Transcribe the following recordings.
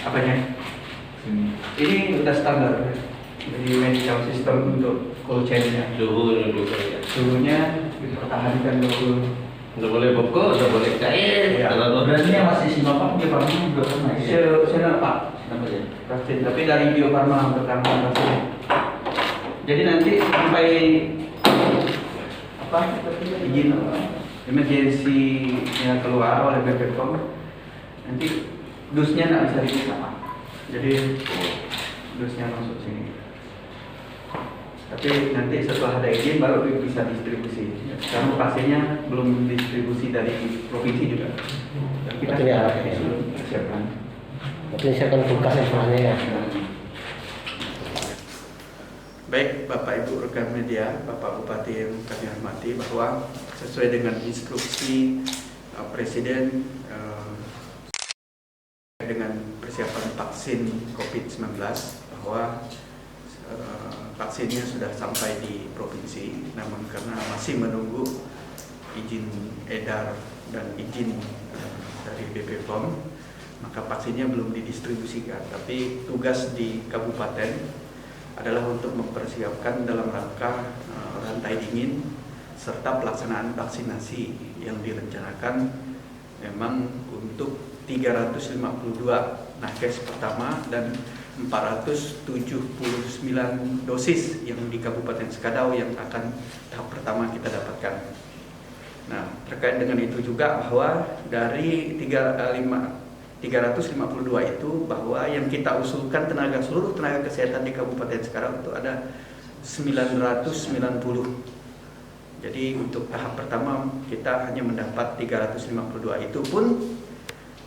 Apanya? Ini udah standar. Jadi medical system untuk cold chain-nya. Suhunya dipertahankan dulu. Nggak boleh pokok, nggak boleh cair. Ya. Berarti yang masih Sinovac Bio Farma juga pernah ya? Sinovac. Vaksin, tapi dari Bio Farma pertama vaksin. Jadi nanti sampai apa? Izin emergency yang keluar oleh BPOM, nanti dusnya nggak bisa dipisah. Jadi dusnya masuk sini. Tapi nanti setelah ada izin baru bisa distribusi. Karena pasiennya belum distribusi dari provinsi juga. Dan kita siapkan. Tapi saya akan tugas semuanya ya. Baik Bapak Ibu rekan media, Bapak Bupati yang kami hormati, bahwa sesuai dengan instruksi Presiden dengan persiapan vaksin COVID-19, bahwa vaksinnya sudah sampai di provinsi, namun karena masih menunggu izin edar dan izin dari BPOM, maka vaksinnya belum didistribusikan. Tapi tugas di kabupaten adalah untuk mempersiapkan dalam rangka rantai dingin serta pelaksanaan vaksinasi yang direncanakan memang untuk 352 nakes pertama dan 479 dosis yang di Kabupaten Sekadau yang akan tahap pertama kita dapatkan. Nah, terkait dengan itu juga bahwa dari 352 itu, bahwa yang kita usulkan seluruh tenaga kesehatan di Kabupaten Sekadau itu ada 990. Jadi untuk tahap pertama kita hanya mendapat 352, itu pun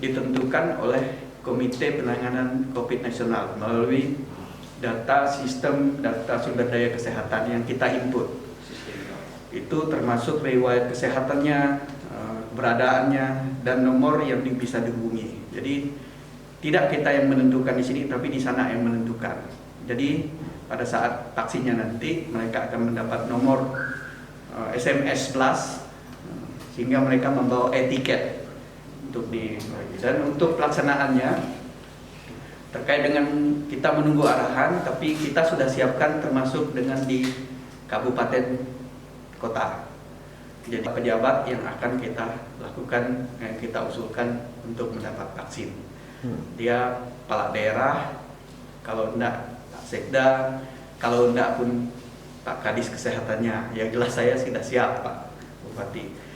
ditentukan oleh Komite Penanganan COVID Nasional melalui sistem data sumber daya kesehatan yang kita input. Itu termasuk riwayat kesehatannya, keberadaannya, dan nomor yang bisa dihubungi. Jadi tidak kita yang menentukan di sini, tapi di sana yang menentukan. Jadi pada saat vaksinnya nanti mereka akan mendapat nomor SMS plus, sehingga mereka membawa etiket untuk dan untuk pelaksanaannya terkait dengan kita menunggu arahan, tapi kita sudah siapkan termasuk dengan di kabupaten kota. Jadi pejabat yang akan kita lakukan, yang kita usulkan untuk mendapat vaksin. Dia kepala daerah, kalau enggak Pak Sekda, kalau enggak pun Pak Kadis Kesehatannya. Yang jelas saya sudah siap Pak Bupati.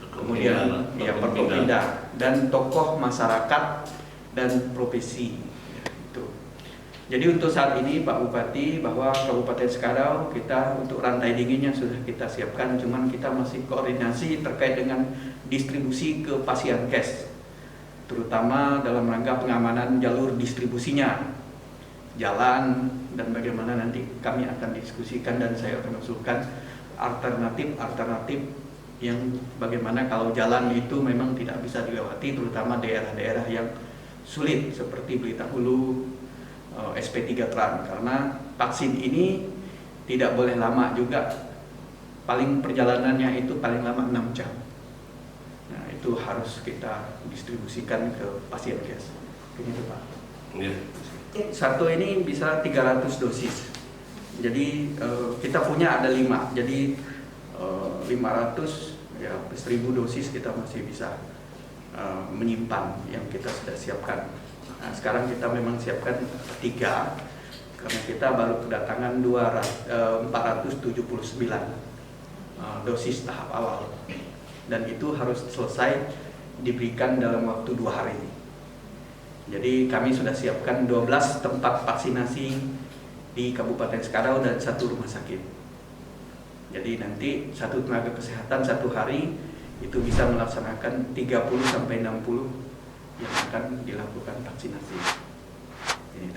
Kemudian ya Perpopindah dan tokoh masyarakat dan profesi. Jadi untuk saat ini Pak Bupati, bahwa Kabupaten Sekadau kita untuk rantai dinginnya sudah kita siapkan, cuman kita masih koordinasi terkait dengan distribusi ke Pasienkes, terutama dalam rangka pengamanan jalur distribusinya, jalan, dan bagaimana nanti kami akan diskusikan dan saya akan usulkan alternatif yang bagaimana kalau jalan itu memang tidak bisa dilewati, terutama daerah-daerah yang sulit seperti Blitar Hulu, SP3 Tran, karena vaksin ini tidak boleh lama juga, paling perjalanannya itu paling lama 6 jam. Nah itu harus kita distribusikan ke Pasienkes. Begitu Pak. Satu ini bisa 300 dosis. Jadi kita punya ada 5, jadi 500 ya 1000 dosis kita masih bisa menyimpan yang kita sudah siapkan. Nah, sekarang kita memang siapkan 3 karena kita baru kedatangan 479 dosis tahap awal, dan itu harus selesai diberikan dalam waktu 2 hari. Jadi kami sudah siapkan 12 tempat vaksinasi di Kabupaten Sekadau dan 1 rumah sakit. Jadi nanti 1 tenaga kesehatan 1 hari itu bisa melaksanakan 30 sampai 60 yang akan dilakukan vaksinasi. Ini.